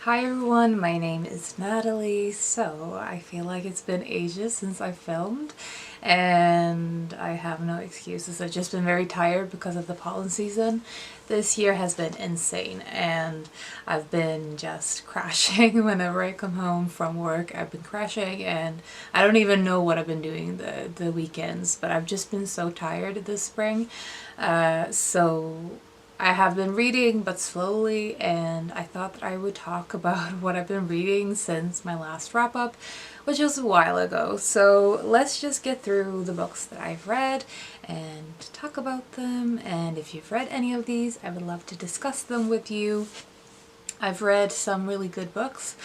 Hi everyone, my name is Natalie. So I feel like it's been ages since I filmed and I have no excuses. I've just been very tired because of the pollen season. This year has been insane and I've been just crashing whenever I come home from work. I've been crashing and I don't even know what I've been doing the weekends, but I've just been so tired this spring. So I have been reading, but slowly, and I thought that I would talk about what I've been reading since my last wrap-up, which was a while ago. So let's just get through the books that I've read and talk about them, and if you've read any of these, I would love to discuss them with you. I've read some really good books.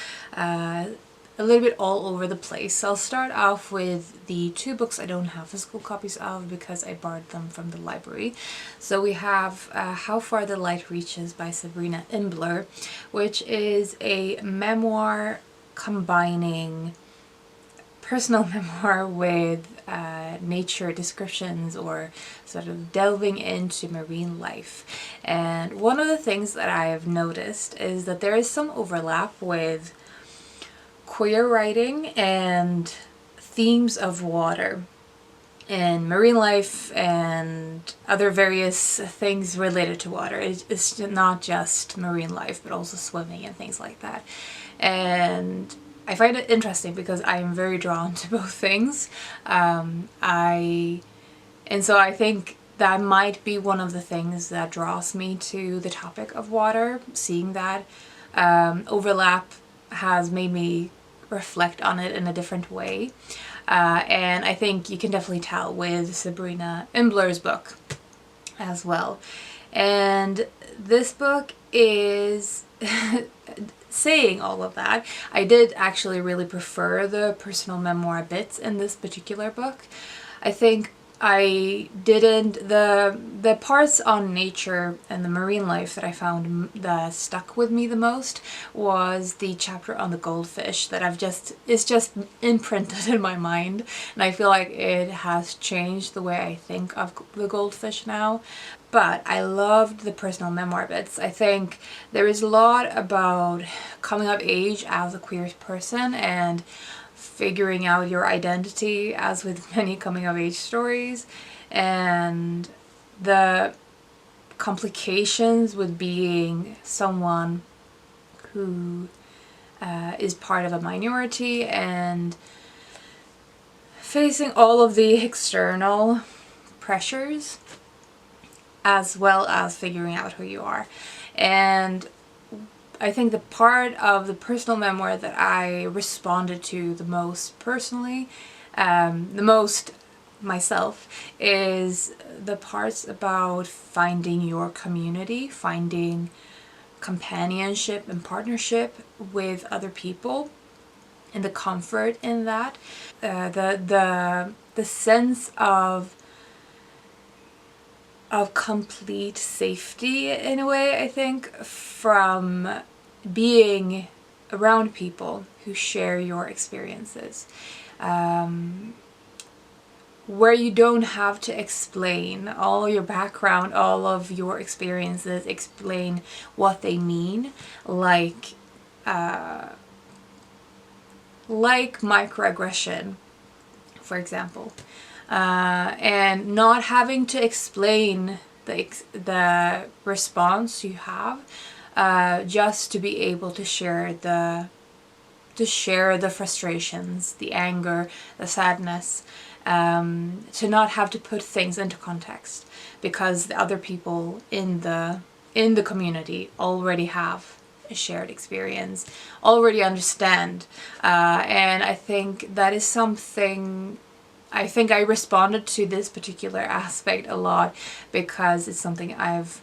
A little bit all over the place. I'll start off with the two books I don't have physical copies of because I borrowed them from the library. So we have How Far the Light Reaches by Sabrina Imbler, which is a memoir combining personal memoir with nature descriptions, or sort of delving into marine life. And one of the things that I have noticed is that there is some overlap with queer writing and themes of water and marine life and other various things related to water. It's not just marine life, but also swimming and things like that. And I find it interesting because I'm very drawn to both things. And so I think that might be one of the things that draws me to the topic of water. Seeing that overlap has made me reflect on it in a different way. And I think you can definitely tell with Sabrina Imbler's book as well. And this book is saying all of that. I did actually really prefer the personal memoir bits in this particular book. I think I didn't, the parts on nature and the marine life that I found that stuck with me the most was the chapter on the goldfish that it's just imprinted in my mind, and I feel like it has changed the way I think of the goldfish now. But I loved the personal memoir bits. I think there is a lot about coming of age as a queer person and figuring out your identity, as with many coming of age stories, and the complications with being someone who is part of a minority and facing all of the external pressures as well as figuring out who you are. And I think the part of the personal memoir that I responded to the most personally, the most myself, is the parts about finding your community, finding companionship and partnership with other people, and the comfort in that, the sense of complete safety in a way, I think, from being around people who share your experiences, where you don't have to explain all your background, all of your experiences, explain what they mean, like microaggression, for example. And not having to explain the response you have, just to be able to share the frustrations, the anger, the sadness, to not have to put things into context because the other people in the community already have a shared experience, already understand, and I think that is something. I think I responded to this particular aspect a lot because it's something I've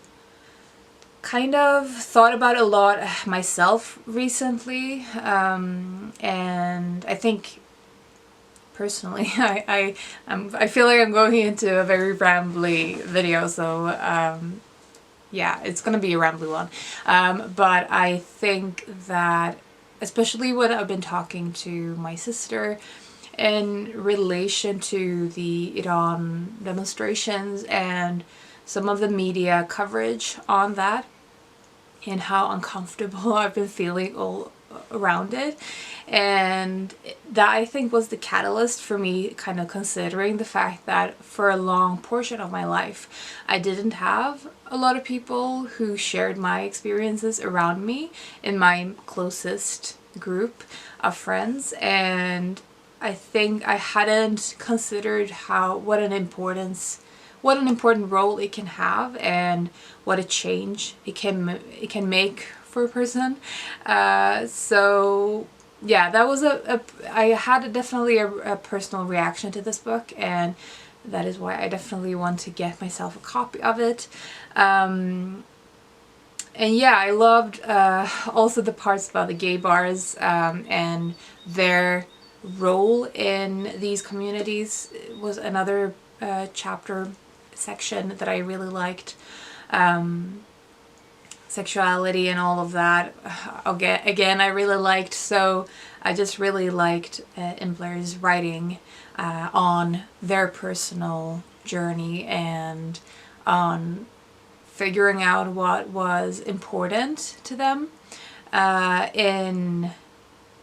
kind of thought about a lot myself recently, and I think personally I feel like I'm going into a very rambly video, so yeah, it's gonna be a rambly one, but I think that especially when I've been talking to my sister in relation to the Iran demonstrations and some of the media coverage on that, and how uncomfortable I've been feeling all around it. And that, I think, was the catalyst for me kind of considering the fact that for a long portion of my life I didn't have a lot of people who shared my experiences around me in my closest group of friends. And I think I hadn't considered what an important role it can have, and what a change it can make for a person. So yeah, that was I had definitely a personal reaction to this book, and that is why I definitely want to get myself a copy of it. And yeah, I loved also the parts about the gay bars and their role in these communities. Was another chapter section that I really liked. Sexuality and all of that. Again, I really liked. So I just really liked Imbler's writing on their personal journey and on figuring out what was important to them in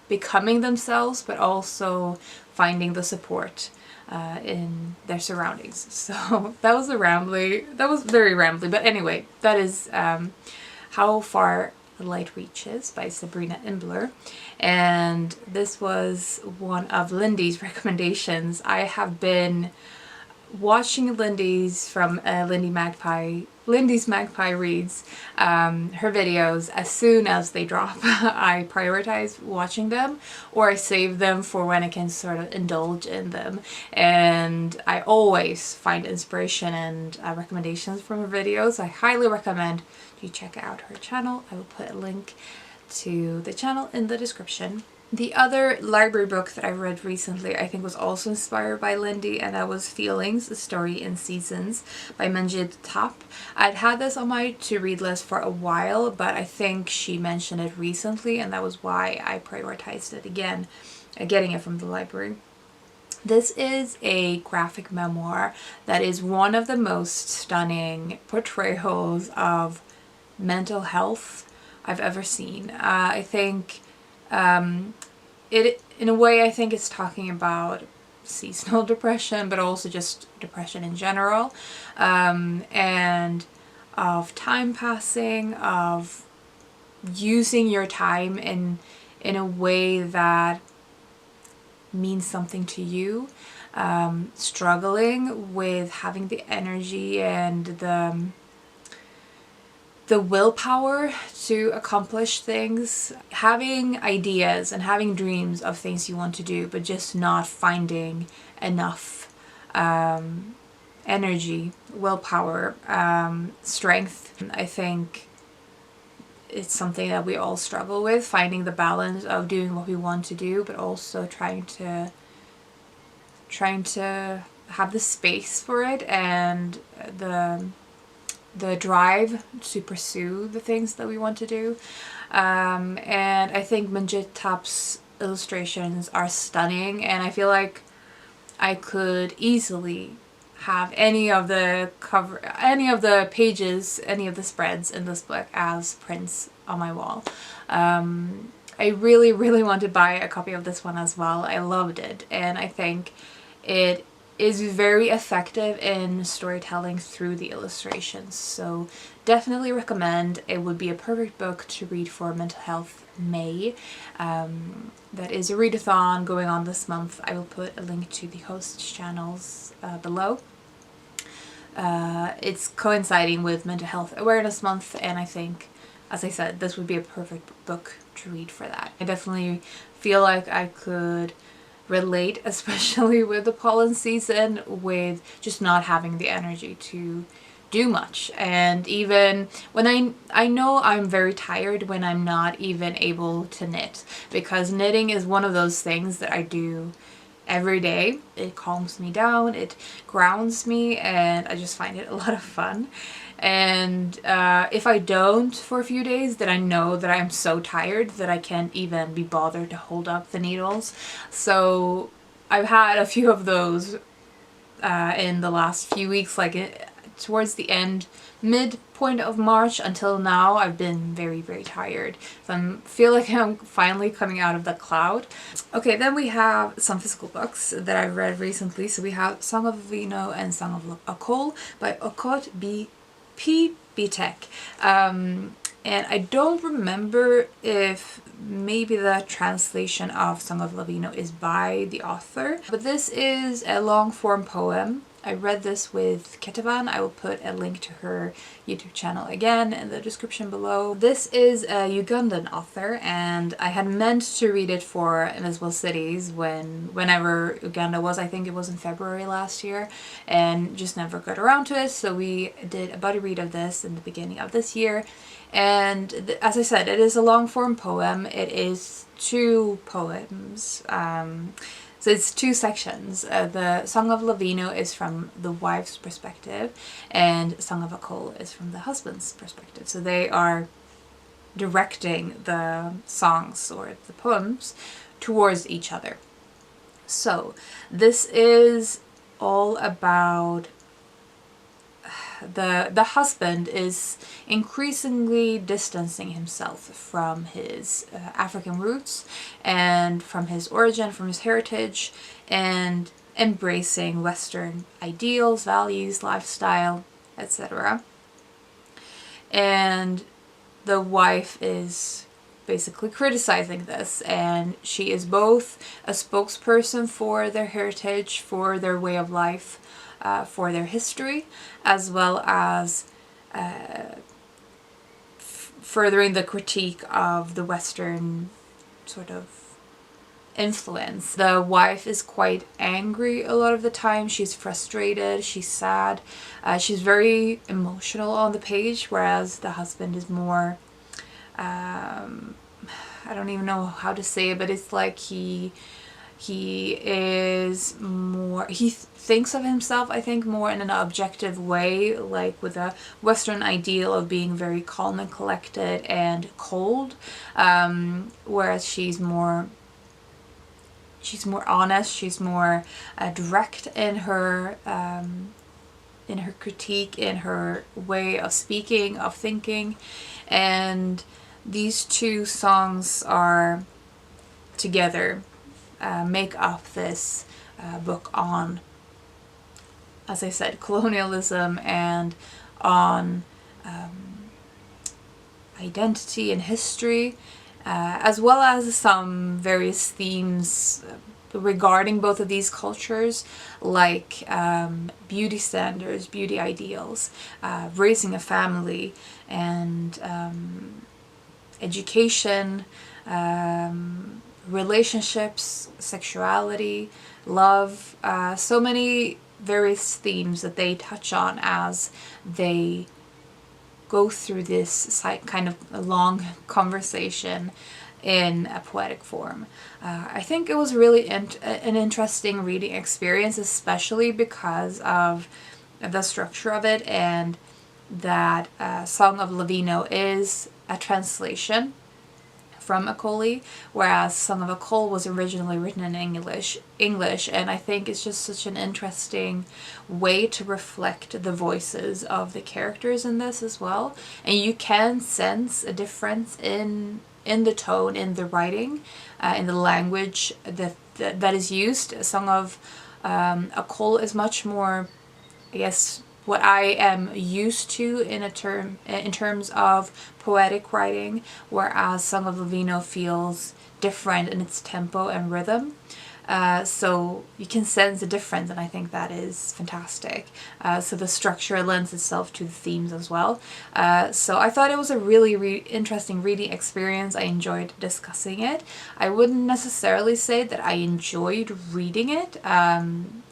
becoming themselves, but also finding the support in their surroundings. So that was very rambly, but anyway, that is How Far the Light Reaches by Sabrina Imbler. And this was one of Lindy's recommendations. I have been watching Lindy's from Lindy's Magpie Reads, her videos. As soon as they drop, I prioritize watching them, or I save them for when I can sort of indulge in them. And I always find inspiration and recommendations from her videos. I highly recommend you check out her channel. I will put a link to the channel in the description. The other library book that I read recently, I think, was also inspired by Lindy, and that was Feelings, A Story in Seasons by Manjit Tap. I'd had this on my to-read list for a while, but I think she mentioned it recently, and that was why I prioritized it again, getting it from the library. This is a graphic memoir that is one of the most stunning portrayals of mental health I've ever seen. I think in a way, I think it's talking about seasonal depression, but also just depression in general, and of time passing, of using your time in a way that means something to you, struggling with having the energy and the willpower to accomplish things, having ideas and having dreams of things you want to do, but just not finding enough energy, willpower, strength. I think it's something that we all struggle with, finding the balance of doing what we want to do, but also trying to have the space for it and the drive to pursue the things that we want to do. And I think Manjit Tap's illustrations are stunning, and I feel like I could easily have any of the pages, any of the spreads in this book as prints on my wall. I really, really want to buy a copy of this one as well. I loved it, and I think it is very effective in storytelling through the illustrations. So definitely recommend. It would be a perfect book to read for Mental Health May. That is a readathon going on this month. I will put a link to the host channels below. It's coinciding with Mental Health Awareness Month, and I think, as I said, this would be a perfect book to read for that. I definitely feel like I could relate, especially with the pollen season, with just not having the energy to do much. And even when I know I'm very tired when I'm not even able to knit, because knitting is one of those things that I do every day. It calms me down, it grounds me, and I just find it a lot of fun. And if I don't for a few days, then I know that I'm so tired that I can't even be bothered to hold up the needles. So I've had a few of those in the last few weeks, like towards the end, midpoint of March until now, I've been very, very tired. So I feel like I'm finally coming out of the cloud. Okay, then we have some physical books that I've read recently. So we have Song of Lawino and Song of Ocol by Ocol P. Tech. And I don't remember if maybe the translation of Song of Lawino is by the author, but this is a long form poem. I read this with Ketavan. I will put a link to her YouTube channel again in the description below. This is a Ugandan author, and I had meant to read it for Invisible Cities whenever Uganda was. I think it was in February last year, and just never got around to it. So we did a buddy read of this in the beginning of this year. And as I said, it is a long form poem. It is 2 poems. So it's 2 sections. The Song of Lawino is from the wife's perspective, and Song of Ocol is from the husband's perspective. So they are directing the songs or the poems towards each other. So this is all about the husband is increasingly distancing himself from his African roots and from his origin, from his heritage, and embracing Western ideals, values, lifestyle, etc. And the wife is basically criticizing this, and she is both a spokesperson for their heritage, for their way of life, for their history, as well as furthering the critique of the Western sort of influence. The wife is quite angry a lot of the time. She's frustrated, she's sad, she's very emotional on the page, whereas the husband is more, I don't even know how to say it, but it's like he is more, he thinks of himself, I think, more in an objective way, like with a Western ideal of being very calm and collected and cold, whereas she's more honest, she's more direct in her critique, in her way of speaking, of thinking. And these 2 songs are together make up this book on, as I said, colonialism and on identity and history, as well as some various themes regarding both of these cultures, like beauty standards, beauty ideals, raising a family, and education, relationships, sexuality, love, so many various themes that they touch on as they go through this kind of a long conversation in a poetic form. I think it was really an interesting reading experience, especially because of the structure of it, and that Song of Lawino is a translation from Ocol, whereas Song of Ocol was originally written in English, and I think it's just such an interesting way to reflect the voices of the characters in this as well. And you can sense a difference in the tone, in the writing, in the language that is used. Song of Ocol is much more, I guess, what I am used to in terms of poetic writing, whereas Song of Lawino feels different in its tempo and rhythm. So you can sense the difference, and I think that is fantastic. So the structure lends itself to the themes as well. So I thought it was a really interesting reading experience. I enjoyed discussing it. I wouldn't necessarily say that I enjoyed reading it.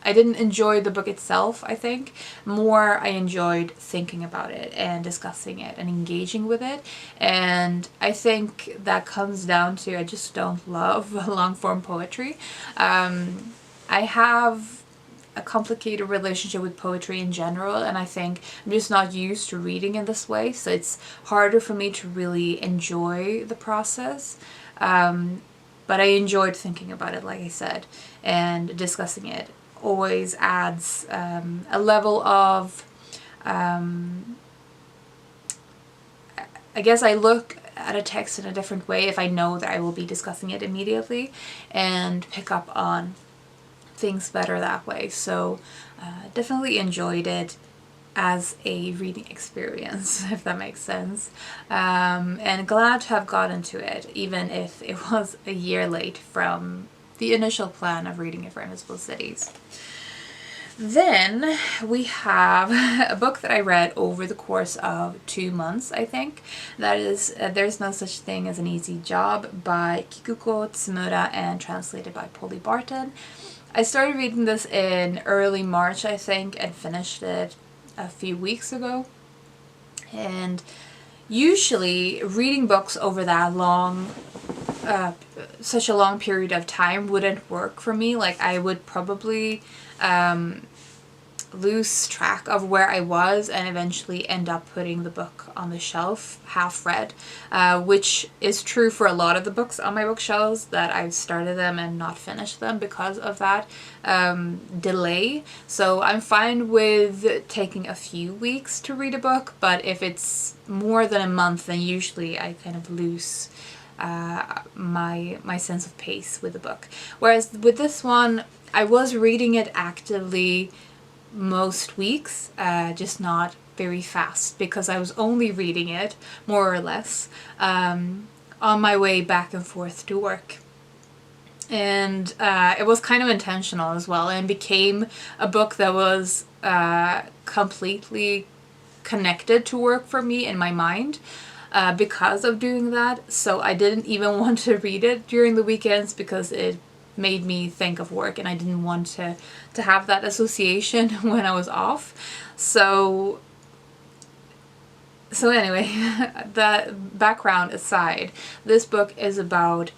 I didn't enjoy the book itself, I think. More, I enjoyed thinking about it and discussing it and engaging with it. And I think that comes down to, I just don't love long form poetry. I have a complicated relationship with poetry in general, and I think I'm just not used to reading in this way, so it's harder for me to really enjoy the process. But I enjoyed thinking about it, like I said, and discussing it always adds a level of I guess I look at a text in a different way if I know that I will be discussing it immediately, and pick up on things better that way. So definitely enjoyed it as a reading experience, if that makes sense. And glad to have gotten to it, even if it was a year late from the initial plan of reading it for Invisible Cities. Then we have a book that I read over the course of 2 months, I think. That is There's No Such Thing as an Easy Job by Kikuko Tsumura and translated by Polly Barton. I started reading this in early March, I think, and finished it a few weeks ago. And usually reading books over that long, such a long period of time wouldn't work for me. Like, I would probably lose track of where I was and eventually end up putting the book on the shelf half read, which is true for a lot of the books on my bookshelves, that I've started them and not finished them because of that delay. So I'm fine with taking a few weeks to read a book, but if it's more than a month, then usually I kind of lose my sense of pace with the book. Whereas with this one, I was reading it actively most weeks, just not very fast, because I was only reading it, more or less, on my way back and forth to work. And it was kind of intentional as well, and became a book that was completely connected to work for me in my mind. Because of doing that, so I didn't even want to read it during the weekends because it made me think of work, and I didn't want to have that association when I was off. So anyway, the background aside, this book is about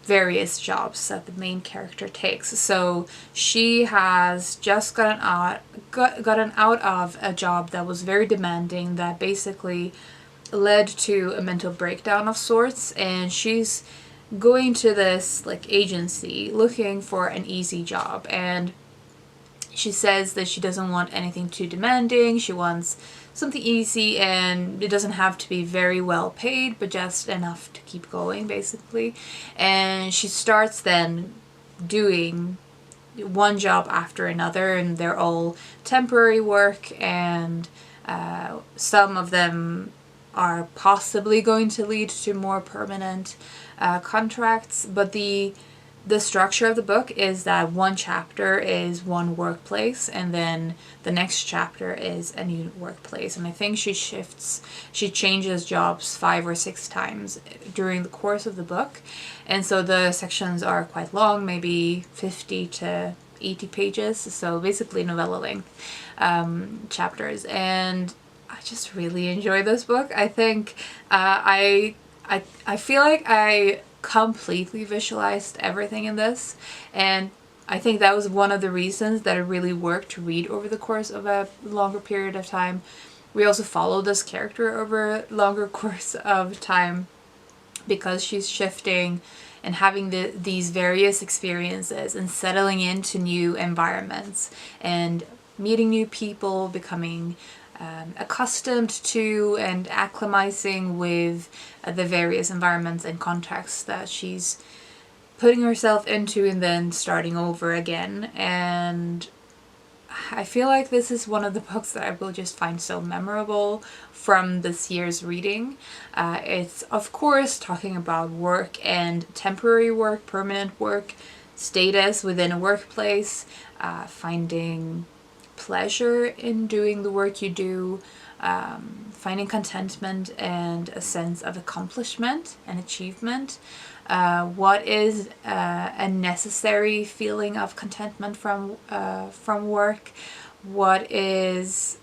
various jobs that the main character takes. So she has just gotten out of a job that was very demanding, that basically led to a mental breakdown of sorts, and she's going to this like agency looking for an easy job, and she says that she doesn't want anything too demanding. She wants something easy, and it doesn't have to be very well paid, but just enough to keep going, basically. And she starts then doing one job after another, and they're all temporary work, and some of them are possibly going to lead to more permanent contracts. But the structure of the book is that one chapter is one workplace, and then the next chapter is a new workplace. And I think she changes jobs 5 or 6 times during the course of the book. And so the sections are quite long, maybe 50 to 80 pages. So basically novella length chapters. And I just really enjoy this book. I think I feel like I completely visualized everything in this, and I think that was one of the reasons that it really worked to read over the course of a longer period of time. We also follow this character over a longer course of time because she's shifting and having these various experiences and settling into new environments and meeting new people, becoming accustomed to and acclimatizing with the various environments and contexts that she's putting herself into, and then starting over again. And I feel like this is one of the books that I will just find so memorable from this year's reading. It's of course talking about work and temporary work, permanent work, status within a workplace, finding pleasure in doing the work you do, finding contentment and a sense of accomplishment and achievement. What is a necessary feeling of contentment from work? What is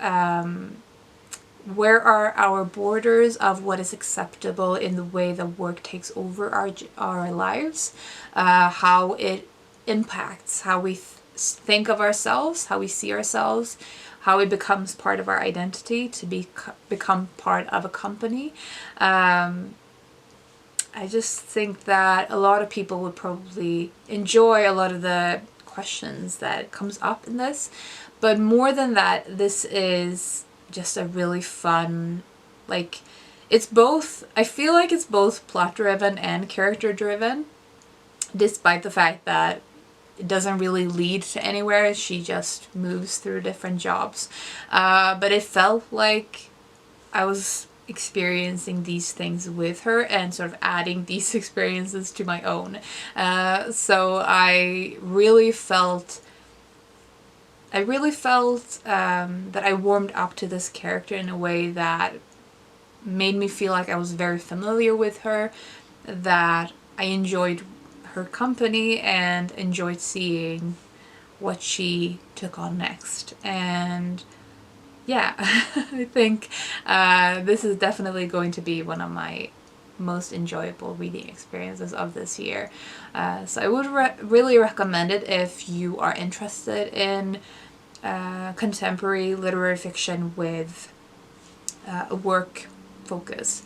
where are our borders of what is acceptable in the way that work takes over our lives? How it impacts how we think of ourselves, how we see ourselves, how it becomes part of our identity to become part of a company. I just think that a lot of people would probably enjoy a lot of the questions that comes up in this. But more than that, this is just a really fun, like, it's both, I feel like it's both plot driven and character driven, despite the fact that it doesn't really lead to anywhere. She just moves through different jobs. But it felt like I was experiencing these things with her and sort of adding these experiences to my own. So I really felt that I warmed up to this character in a way that made me feel like I was very familiar with her, that I enjoyed her company and enjoyed seeing what she took on next. And yeah, I think this is definitely going to be one of my most enjoyable reading experiences of this year. So I would really recommend it if you are interested in contemporary literary fiction with a work focus,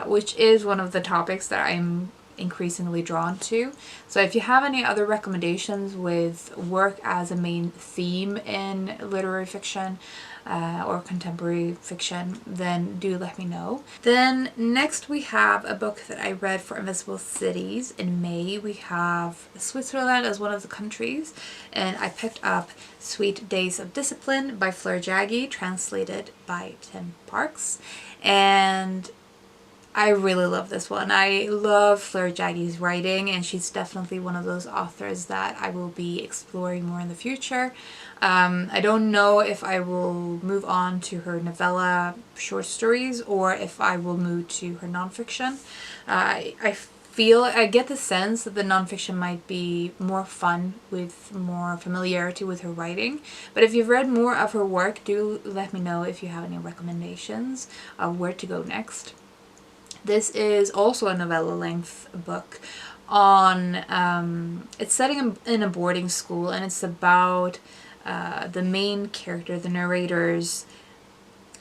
which is one of the topics that I'm increasingly drawn to. So if you have any other recommendations with work as a main theme in literary fiction or contemporary fiction, then do let me know. Then next we have a book that I read for Invisible Cities in May. We have Switzerland as one of the countries, and I picked up Sweet Days of Discipline by Fleur Jaggi, translated by Tim Parks. And I really love this one. I love Fleur Jaggi's writing, and she's definitely one of those authors that I will be exploring more in the future. I don't know if I will move on to her novella short stories or if I will move to her nonfiction. I get the sense that the nonfiction might be more fun with more familiarity with her writing. But if you've read more of her work, do let me know if you have any recommendations of where to go next. This is also a novella-length book on, it's setting in a boarding school, and it's about the main character, the narrator's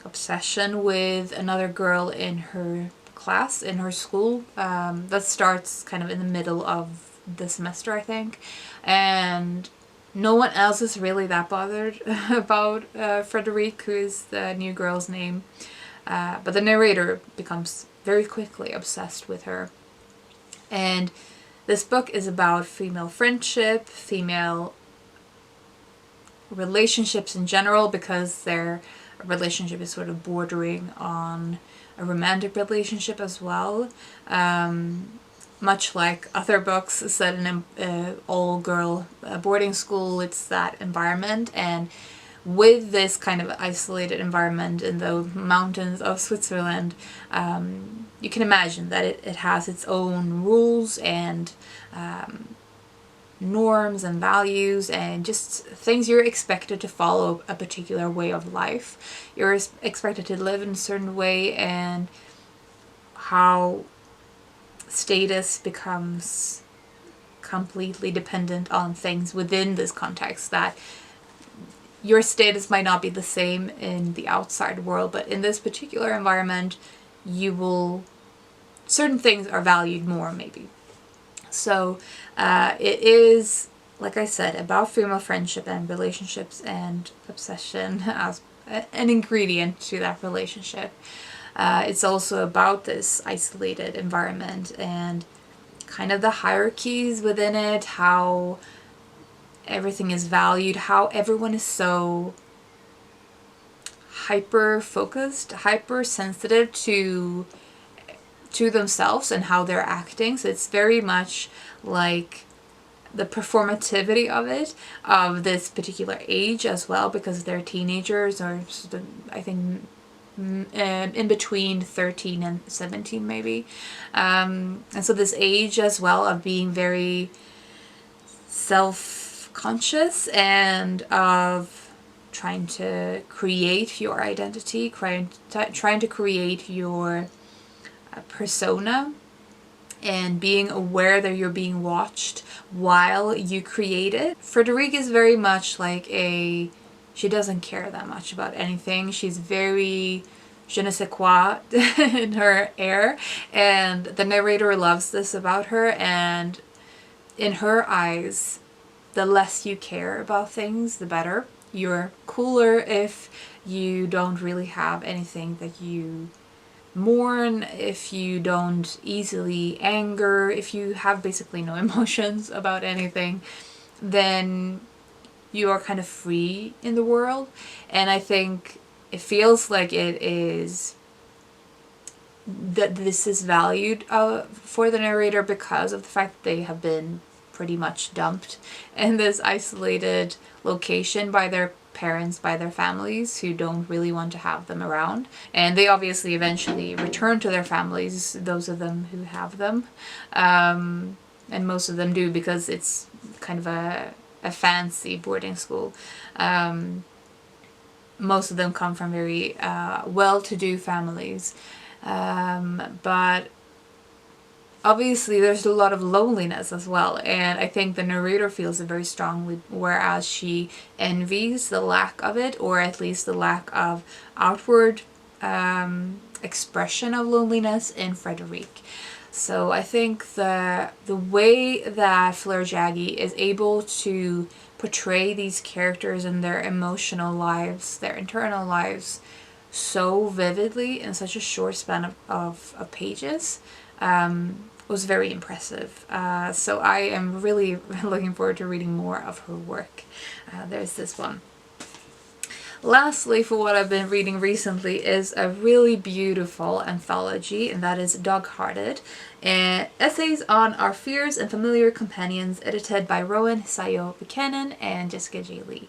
obsession with another girl in her class, in her school. That starts kind of in the middle of the semester, I think. And no one else is really that bothered about Frederique, who is the new girl's name. But the narrator becomes very quickly obsessed with her. And this book is about female friendship, female relationships in general, because their relationship is sort of bordering on a romantic relationship as well. Much like other books set in an all-girl boarding school, it's that environment. And with this kind of isolated environment in the mountains of Switzerland, you can imagine that it has its own rules and norms and values and just things you're expected to follow a particular way of life. You're expected to live in a certain way, and how status becomes completely dependent on things within this context, that your status might not be the same in the outside world, but in this particular environment, certain things are valued more, maybe. So it is, like I said, about female friendship and relationships and obsession as an ingredient to that relationship. It's also about this isolated environment and kind of the hierarchies within it, how everything is valued, how everyone is so hyper-focused, hyper-sensitive to themselves and how they're acting. So it's very much like the performativity of it, of this particular age as well, because they're teenagers, or I think in between 13 and 17 maybe. And so this age as well of being very self-conscious and of trying to create your identity, trying to create your persona, and being aware that you're being watched while you create it. Frederique is very much like she doesn't care that much about anything. She's very je ne sais quoi in her air, and the narrator loves this about her. And in her eyes, the less you care about things, the better. You're cooler if you don't really have anything that you mourn, if you don't easily anger, if you have basically no emotions about anything, then you are kind of free in the world. And I think it feels like it is that this is valued for the narrator because of the fact that they have been pretty much dumped in this isolated location by their parents, by their families who don't really want to have them around. And they obviously eventually return to their families, those of them who have them. And most of them do, because it's kind of a fancy boarding school. Most of them come from very well-to-do families. But obviously there's a lot of loneliness as well, and I think the narrator feels it very strongly, whereas she envies the lack of it, or at least the lack of outward expression of loneliness in Frederic. So I think the way that Fleur Jaggi is able to portray these characters and their emotional lives, their internal lives, so vividly in such a short span of pages was very impressive. So I am really looking forward to reading more of her work. There's this one. Lastly, for what I've been reading recently is a really beautiful anthology, and that is Dog-Hearted, and essays on our fears and familiar companions, edited by Rowan Sayo Buchanan and Jessica J. Lee.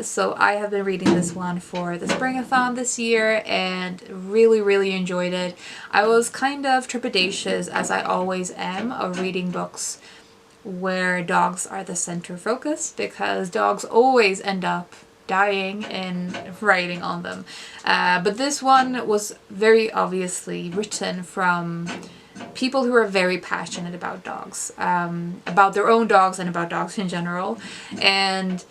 So I have been reading this one for the Springathon this year and really enjoyed it. I was kind of trepidatious, as I always am, of reading books where dogs are the center focus, because dogs always end up dying in writing on them. But this one was very obviously written from people who are very passionate about dogs, about their own dogs and about dogs in general. And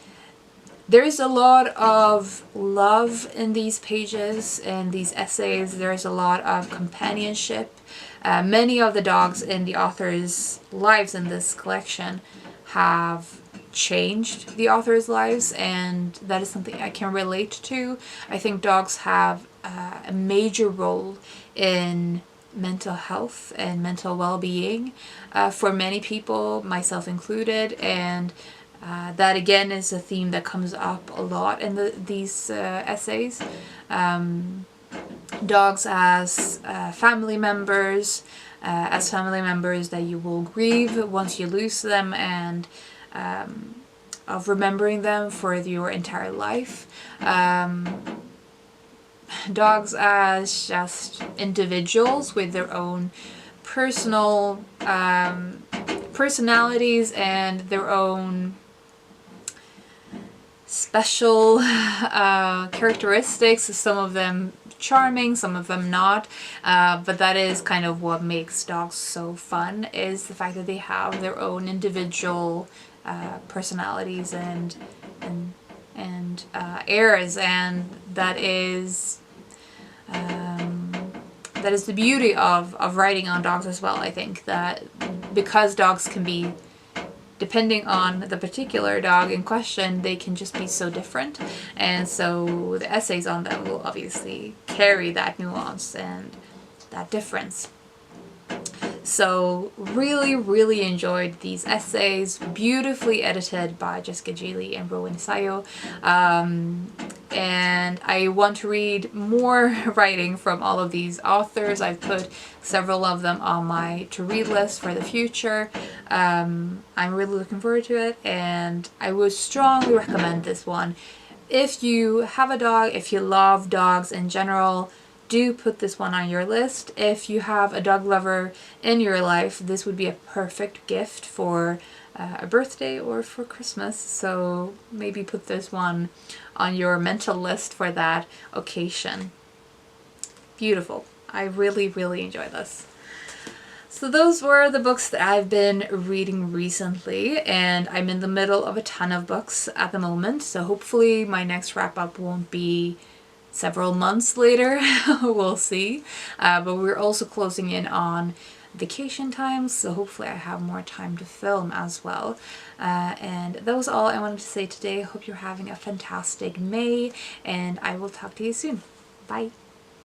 there's a lot of love in these pages and these essays. There's a lot of companionship. Many of the dogs in the author's lives in this collection have changed the author's lives, and that is something I can relate to. I think dogs have a major role in mental health and mental well-being for many people, myself included, and that again is a theme that comes up a lot in these essays. Dogs as family members that you will grieve once you lose them, and of remembering them for your entire life. Dogs as just individuals with their own personal personalities and their own special characteristics, some of them charming, some of them not, but that is kind of what makes dogs so fun, is the fact that they have their own individual personalities and airs, and that is the beauty of writing on dogs as well. I think that because dogs can be, depending on the particular dog in question, they can just be so different, and so the essays on them will obviously carry that nuance and that difference. So really enjoyed these essays, beautifully edited by Jessica J. Lee and Rowan Sayo. And I want to read more writing from all of these authors. I've put several of them on my to-read list for the future. I'm really looking forward to it, and I would strongly recommend this one. If you have a dog, if you love dogs in general, do put this one on your list. If you have a dog lover in your life, this would be a perfect gift for a birthday or for Christmas. So maybe put this one on your mental list for that occasion. Beautiful. I really enjoy this. So those were the books that I've been reading recently, and I'm in the middle of a ton of books at the moment, so hopefully my next wrap-up won't be several months later. We'll see. But we're also closing in on vacation time, so hopefully I have more time to film as well. And that was all I wanted to say today. I hope you're having a fantastic May, and I will talk to you soon. Bye!